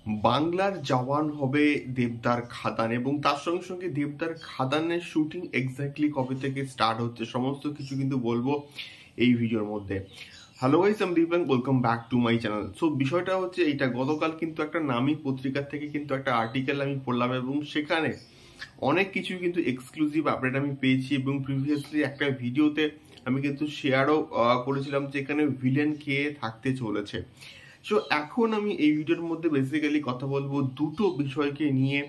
বাংলার জওয়ান হবে দেবদার খাদান, এবং তার সঙ্গে সঙ্গে দেবদার খাদানের শুটিং এক্স্যাক্টলি কবে থেকে স্টার্ট হচ্ছে সমস্ত কিছু কিন্তু বলবো এই ভিডিওর মধ্যে। হ্যালো গাইস, আমি Dipang, welcome back to my channel. So বিষয়টা হচ্ছে এইটা, গতকাল কিন্তু একটা নামী পত্রিকা থেকে কিন্তু একটা আর্টিকেল আমি পড়লাম এবং সেখানে অনেক কিছু কিন্তু এক্সক্লুসিভ আপডেট আমি পেয়েছি, এবং প্রিভিয়াসলি একটা ভিডিওতে আমি কিন্তু শেয়ারও করেছিলাম যে এখানে ভিলেন কে থাকতে চলেছে। সো এখন আমি এই ভিডিওর মধ্যে বেসিক্যালি কথা বলবো দুটো বিষয়কে নিয়ে,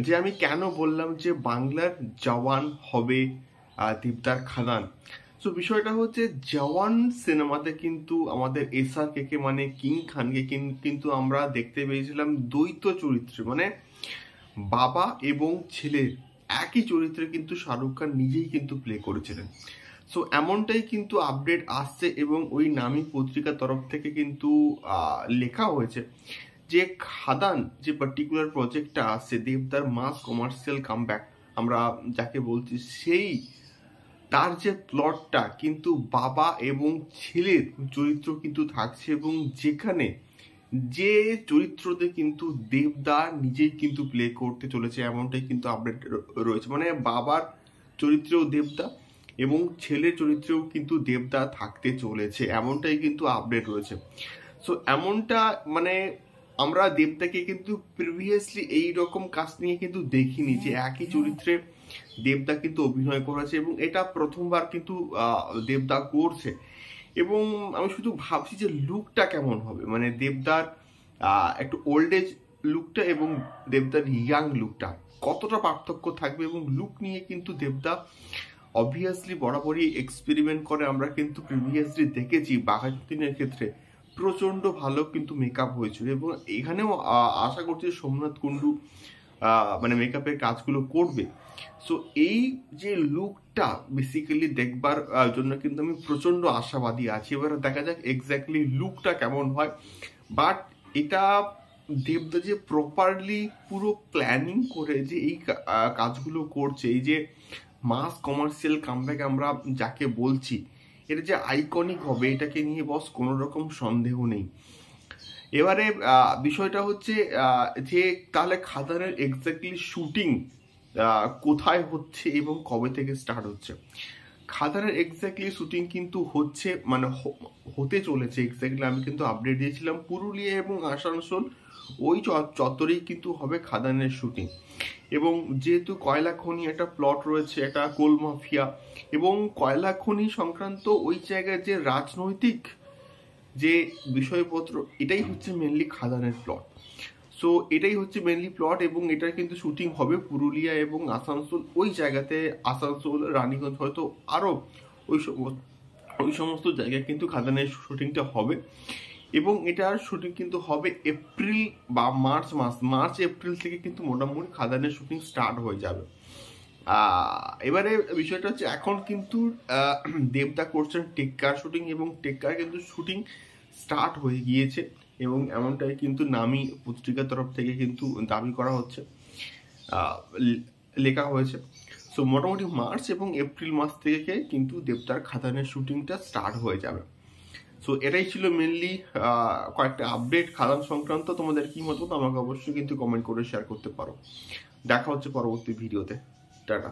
যে আমি কেন বললাম যে বাংলার জওয়ান হবে দেবদার খাদান। সো বিষয়টা হচ্ছে, জওয়ান সিনেমাতে কিন্তু আমাদের SRK কে মানে কিং খানকে কিন্তু আমরা দেখতে পেয়েছিলাম দ্বৈত চরিত্রে, মানে বাবা এবং ছেলের একই চরিত্রে কিন্তু শাহরুখ খান নিজেই কিন্তু প্লে করেছিলেন। সো এমনটাই কিন্তু আপডেট আসছে, এবং ওই নামী পত্রিকার তরফ থেকে কিন্তু লেখা হয়েছে যে খাদান যে পার্টিকুলার প্রজেক্টটা আসছে, দেবদার মাস কমার্শিয়াল কামব্যাক আমরা যাকে বলছি, সেই তার যে প্লটটা কিন্তু বাবা এবং ছেলের চরিত্র কিন্তু থাকছে, এবং যেখানে যে চরিত্রতে কিন্তু দেবদা নিজেই কিন্তু প্লে করতে চলেছে, এমনটাই কিন্তু আপডেট রয়েছে। মানে বাবার চরিত্রেও দেবদা এবং ছেলের চরিত্রেও কিন্তু দেবদা থাকতে চলেছে, এমনটাই কিন্তু আপডেট রয়েছে। সো এমনটা মানে আমরা দেবদাকে কিন্তু প্রিভিয়াসলি এই রকম কাজ নিয়ে কিন্তু দেখিনি, যে একই চরিত্রে দেবদা কিন্তু অভিনয় করেছে, এবং এটা প্রথমবার কিন্তু দেবদা করছে। এবং আমি শুধু ভাবছি যে লুকটা কেমন হবে, মানে দেবদার একটু ওল্ড এজ লুকটা এবং দেবদার ইয়াং লুকটা কতটা পার্থক্য থাকবে। এবং লুক নিয়ে কিন্তু দেবদা অবভিয়াসলি বরাবরই এক্সপেরিমেন্ট করে, আমরা কিন্তু প্রিভিয়াসলি দেখেছি বাঘাযতীনের ক্ষেত্রে প্রচন্ড ভালো কিন্তু মেকআপ হয়েছিল, এবং এখানেও আশা করছি সোমনাথ কুন্ডু মানে মেকআপের কাজগুলো করবে। সো এই যে লুকটা বেসিক্যালি দেখবার জন্য কিন্তু আমি প্রচন্ড আশাবাদী আছি। এবার দেখা যাক এক্স্যাক্টলি লুকটা কেমন হয়। বাট এটা দেবদা যে প্রপারলি পুরো প্ল্যানিং করে যে এই কাজগুলো করছে, এই যে মাস কমার্শিয়াল কামব্যাক আমরা যাকে বলছি, এটা যে আইকনিক হবে এটাকে নিয়ে বস কোনো রকম সন্দেহ নেই। এবারে বিষয়টা হচ্ছে যে তাহলে খাদানের এক্স্যাক্টলি শুটিং কোথায় হচ্ছে এবং কবে থেকে স্টার্ট হচ্ছে। খাদানের এক্স্যাক্টলি শুটিং কিন্তু হচ্ছে মানে হতে চলেছে, এক্স্যাক্টলি আমি কিন্তু আপডেট দিয়েছিলাম পুরুলিয়া এবং আসানসোল ওই চত্বরেই কিন্তু হবে খাদানের শুটিং। এবং যেহেতু কয়লা খনি একটা প্লট রয়েছে, একটা কোল মাফিয়া, এবং কয়লা খনি সংক্রান্ত ওই জায়গায় যে রাজনৈতিক যে বিষয়পত্র, এটাই হচ্ছে মেনলি খাদানের প্লট। সো এটাই হচ্ছে মেনলি প্লট, এবং এটার কিন্তু শুটিং হবে পুরুলিয়া এবং আসানসোল ওই জায়গাতে, আসানসোল, রানীগঞ্জ, হয়তো আরও ওই সমস্ত জায়গায় কিন্তু খাদানের শুটিংটা হবে। এবং এটার শুটিং কিন্তু হবে এপ্রিল বা মার্চ এপ্রিল থেকে কিন্তু মোটামুটি খাদানের শুটিং স্টার্ট হয়ে যাবে। এবারে বিষয়টা হচ্ছে, এখন কিন্তু দেবদা করছেন টেক্কার শুটিং, এবং টেক্কার কিন্তু শুটিং স্টার্ট হয়ে গিয়েছে, এবং এমনটাই কিন্তু নামী পত্রিকার তরফ থেকে কিন্তু দাবি করা হচ্ছে, লেখা হয়েছে। সো মোটামুটি মার্চ এবং এপ্রিল মাস থেকে কিন্তু দেবদার খাদানের শুটিংটা স্টার্ট হয়ে যাবে। সো এটাই ছিল মেনলি কয়েকটা আপডেট খাদান সংক্রান্ত। তোমাদের কি মতামত আমাকে অবশ্যই কিন্তু কমেন্ট করে শেয়ার করতে পারো। দেখা হচ্ছে পরবর্তী ভিডিওতে। টাটা।